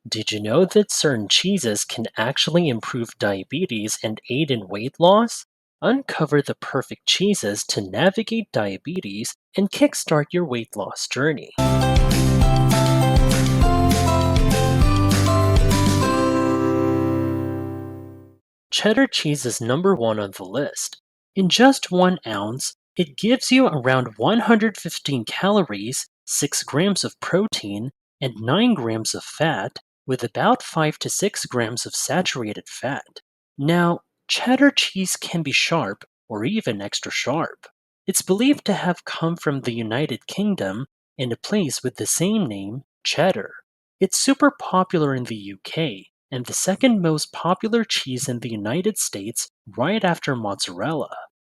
Did you know that certain cheeses can actually improve diabetes and aid in weight loss? Uncover the perfect cheeses to navigate diabetes and kickstart your weight loss journey. Cheddar cheese is number one on the list. In just 1 ounce, it gives you around 115 calories, 6 grams of protein, and 9 grams of fat, with about 5 to 6 grams of saturated fat. Now, cheddar cheese can be sharp or even extra sharp. It's believed to have come from the United Kingdom and a place with the same name, cheddar. It's super popular in the UK and the second most popular cheese in the United States right after mozzarella.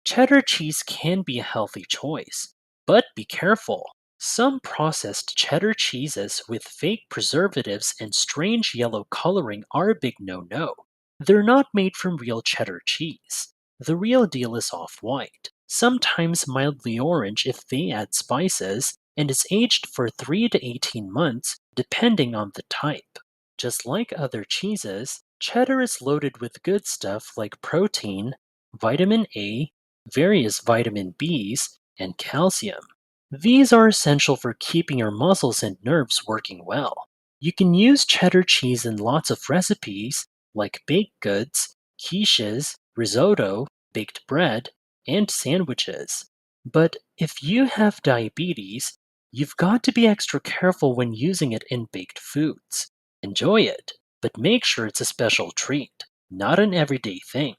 Cheddar cheese can be a healthy choice, but be careful. Some processed cheddar cheeses with fake preservatives and strange yellow coloring are a big no-no. They're not made from real cheddar cheese. The real deal is off-white, sometimes mildly orange if they add spices, and is aged for 3 to 18 months depending on the type. Just like other cheeses, cheddar is loaded with good stuff like protein, vitamin A, various vitamin Bs, and calcium. These are essential for keeping your muscles and nerves working well. You can use cheddar cheese in lots of recipes like baked goods, quiches, risotto, baked bread, and sandwiches. But if you have diabetes, you've got to be extra careful when using it in baked foods. Enjoy it, but make sure it's a special treat, not an everyday thing.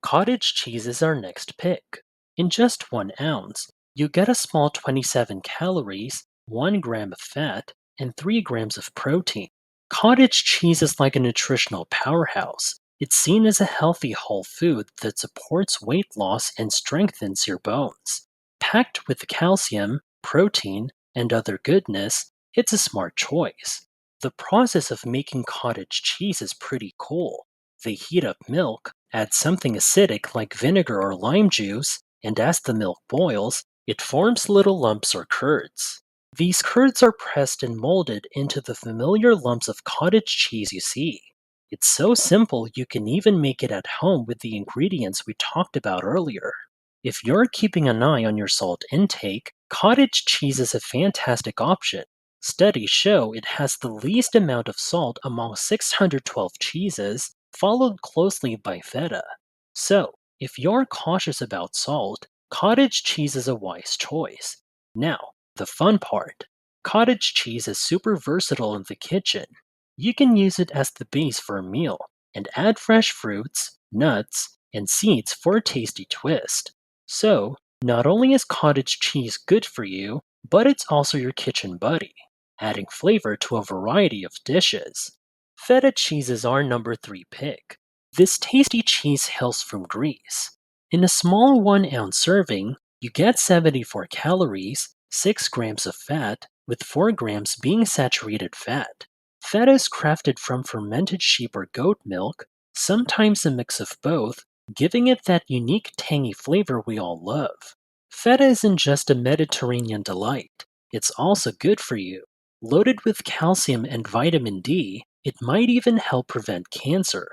Cottage cheese is our next pick. In just 1 ounce, you get a small 27 calories, 1 gram of fat, and 3 grams of protein. Cottage cheese is like a nutritional powerhouse. It's seen as a healthy whole food that supports weight loss and strengthens your bones. Packed with calcium, protein, and other goodness, it's a smart choice. The process of making cottage cheese is pretty cool. They heat up milk, add something acidic like vinegar or lime juice, and as the milk boils, it forms little lumps or curds. These curds are pressed and molded into the familiar lumps of cottage cheese you see. It's so simple you can even make it at home with the ingredients we talked about earlier. If you're keeping an eye on your salt intake, cottage cheese is a fantastic option. Studies show it has the least amount of salt among 612 cheeses, followed closely by feta. So, if you're cautious about salt, cottage cheese is a wise choice. Now, the fun part. Cottage cheese is super versatile in the kitchen. You can use it as the base for a meal and add fresh fruits, nuts, and seeds for a tasty twist. So, not only is cottage cheese good for you, but it's also your kitchen buddy, adding flavor to a variety of dishes. Feta cheese is our number 3 pick. This tasty cheese hails from Greece. In a small 1 ounce serving, you get 74 calories, 6 grams of fat, with 4 grams being saturated fat. Feta is crafted from fermented sheep or goat milk, sometimes a mix of both, giving it that unique tangy flavor we all love. Feta isn't just a Mediterranean delight, it's also good for you. Loaded with calcium and vitamin D, it might even help prevent cancer.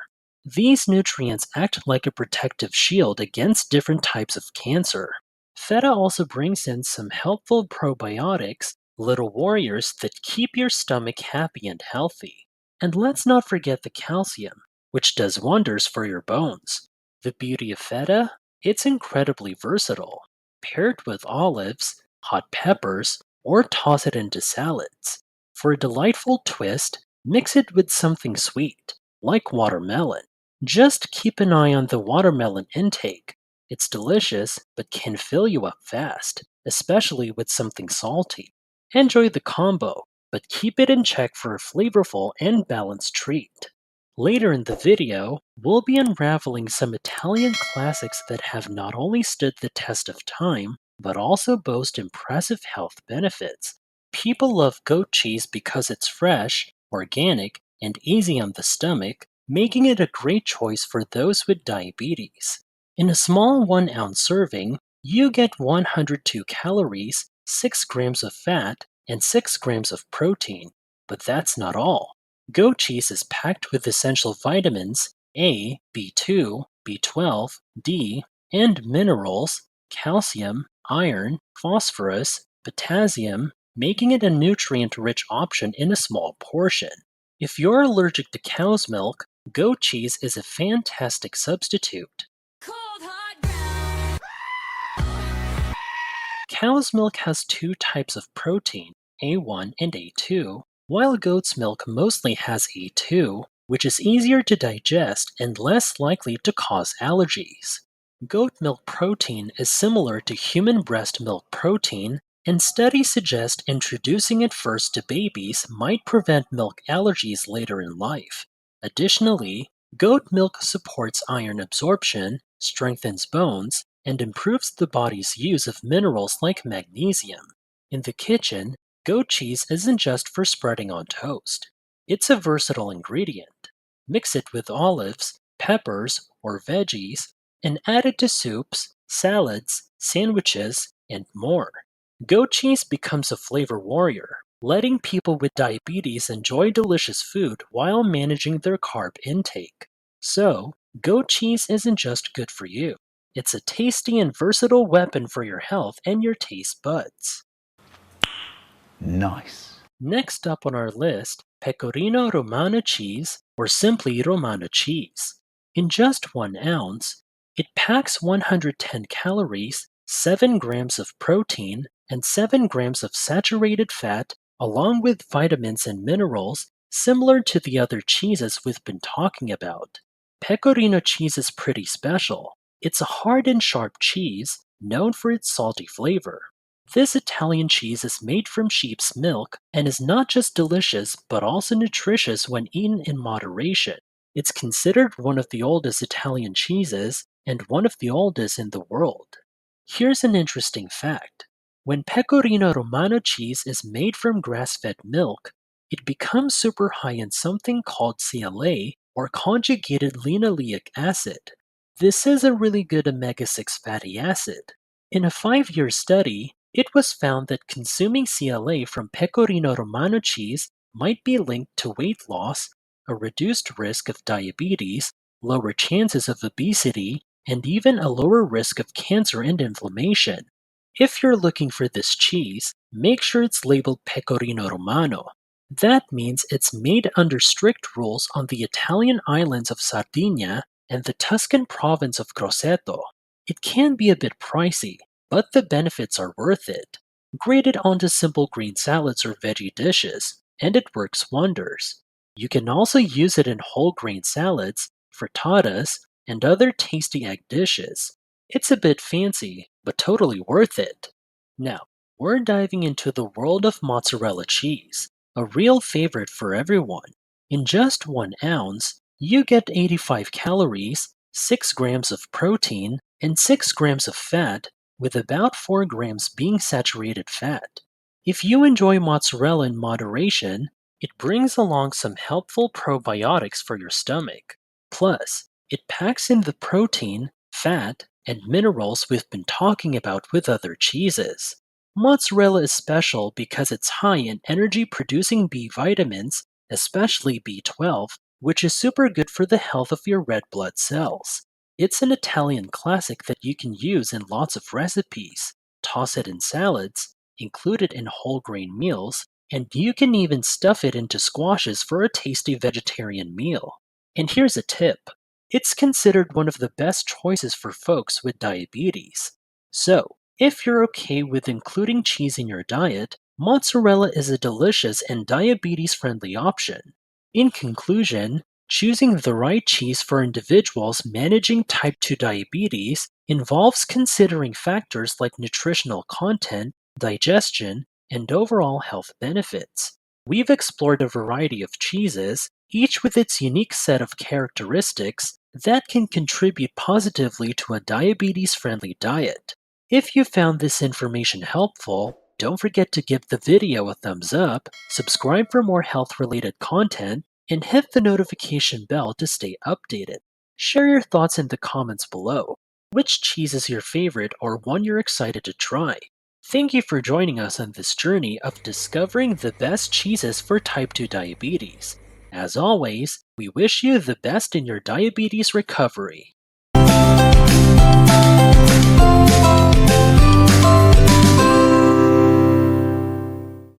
These nutrients act like a protective shield against different types of cancer. Feta also brings in some helpful probiotics, little warriors that keep your stomach happy and healthy. And let's not forget the calcium, which does wonders for your bones. The beauty of feta? It's incredibly versatile. Paired with olives, hot peppers, or toss it into salads. For a delightful twist, mix it with something sweet, like watermelon. Just keep an eye on the watermelon intake. It's delicious, but can fill you up fast, especially with something salty. Enjoy the combo, but keep it in check for a flavorful and balanced treat. Later in the video, we'll be unraveling some Italian classics that have not only stood the test of time, but also boast impressive health benefits. People love goat cheese because it's fresh, organic, and easy on the stomach, making it a great choice for those with diabetes. In a small 1 ounce serving, you get 102 calories, 6 grams of fat, and 6 grams of protein. But that's not all. Goat cheese is packed with essential vitamins A, B2, B12, D, and minerals, calcium, iron, phosphorus, potassium, making it a nutrient-rich option in a small portion. If you're allergic to cow's milk, goat cheese is a fantastic substitute. Cold hot Cow's milk has two types of protein, A1 and A2, while goat's milk mostly has A2, which is easier to digest and less likely to cause allergies. Goat milk protein is similar to human breast milk protein, and studies suggest introducing it first to babies might prevent milk allergies later in life. Additionally, goat milk supports iron absorption, strengthens bones, and improves the body's use of minerals like magnesium. In the kitchen, goat cheese isn't just for spreading on toast. It's a versatile ingredient. Mix it with olives, peppers, or veggies, and add it to soups, salads, sandwiches, and more. Goat cheese becomes a flavor warrior, letting people with diabetes enjoy delicious food while managing their carb intake. So, goat cheese isn't just good for you. It's a tasty and versatile weapon for your health and your taste buds. Nice. Next up on our list, Pecorino Romano cheese, or simply Romano cheese. In just 1 ounce, it packs 110 calories, 7 grams of protein, and 7 grams of saturated fat, along with vitamins and minerals, similar to the other cheeses we've been talking about. Pecorino cheese is pretty special. It's a hard and sharp cheese, known for its salty flavor. This Italian cheese is made from sheep's milk and is not just delicious but also nutritious when eaten in moderation. It's considered one of the oldest Italian cheeses and one of the oldest in the world. Here's an interesting fact. When Pecorino Romano cheese is made from grass-fed milk, it becomes super high in something called CLA, or conjugated linoleic acid. This is a really good omega-6 fatty acid. In a 5-year study, it was found that consuming CLA from Pecorino Romano cheese might be linked to weight loss, a reduced risk of diabetes, lower chances of obesity, and even a lower risk of cancer and inflammation. If you're looking for this cheese, make sure it's labeled Pecorino Romano. That means it's made under strict rules on the Italian islands of Sardinia and the Tuscan province of Grosseto. It can be a bit pricey, but the benefits are worth it. Grate it onto simple green salads or veggie dishes, and it works wonders. You can also use it in whole grain salads, frittatas, and other tasty egg dishes. It's a bit fancy, but totally worth it. Now, we're diving into the world of mozzarella cheese, a real favorite for everyone. In just 1 ounce, you get 85 calories, 6 grams of protein, and 6 grams of fat, with about 4 grams being saturated fat. If you enjoy mozzarella in moderation, it brings along some helpful probiotics for your stomach. Plus, it packs in the protein, fat, and minerals we've been talking about with other cheeses. Mozzarella is special because it's high in energy producing B vitamins, especially B12, which is super good for the health of your red blood cells. It's an Italian classic that you can use in lots of recipes. Toss it in salads, include it in whole grain meals, and you can even stuff it into squashes for a tasty vegetarian meal. And here's a tip. It's considered one of the best choices for folks with diabetes. So, if you're okay with including cheese in your diet, mozzarella is a delicious and diabetes-friendly option. In conclusion, choosing the right cheese for individuals managing type 2 diabetes involves considering factors like nutritional content, digestion, and overall health benefits. We've explored a variety of cheeses, each with its unique set of characteristics that can contribute positively to a diabetes friendly diet. If you found this information helpful, don't forget to give the video a thumbs up, subscribe for more health related content, and hit the notification bell to stay updated. Share your thoughts in the comments below. Which cheese is your favorite or one you're excited to try? Thank you for joining us on this journey of discovering the best cheeses for type 2 diabetes. As always, we wish you the best in your diabetes recovery.